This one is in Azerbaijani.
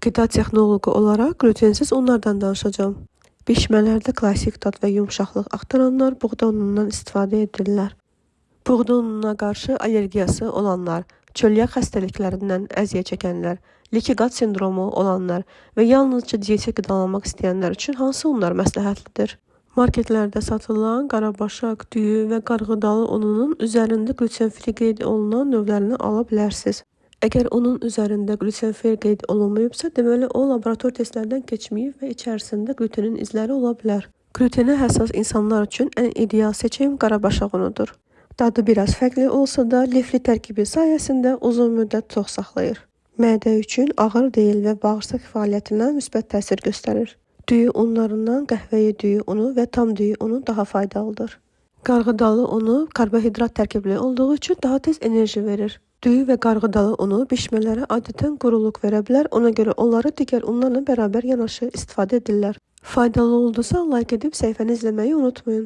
Qida texnoloqu olaraq glutensiz unlardan danışacağım. Bişmələrdə klassik dad və yumşaqlıq axtaranlar buğda unundan istifadə edirlər. Buğda ununa qarşı allergiyası olanlar, çölyak xəstəliklərindən əziyyət çəkənlər, likiqat sindromu olanlar və yalnızca diyeti qidalanmaq istəyənlər üçün hansı unlar məsləhətlidir? Marketlərdə satılan qarabaşaq, düyü və qarğıdalı ununun üzərində gluten-free qeyd olunan növlərini ala bilərsiniz. Əgər onun üzərində gluten-free qeyd olunmayıbsa, deməli o laborator testlərdən keçməyib və içərisində glutenin izləri ola bilər. Glutenə həssas insanlar üçün ən ideal seçim qarabaşaq unudur. Dadı biraz fərqli olsa da, lifli tərkibi sayəsində uzun müddət tox saxlayır. Mədə üçün ağır deyil və bağırsaq fəaliyyətinə müsbət təsir göstərir. Düyü unlarından qəhvəyi düyü unu və tam düyü unu daha faydalıdır. Qarğıdalı unu karbohidrat tərkibli olduğu üçün daha tez enerji verir. Düyü və qarğıdalı unu bişmələrə adətən quruluq verə bilər, ona görə onları digər unlarla bərabər yanaşı istifadə edirlər. Faydalı oldusa, like edib səhifəni izləməyi unutmayın.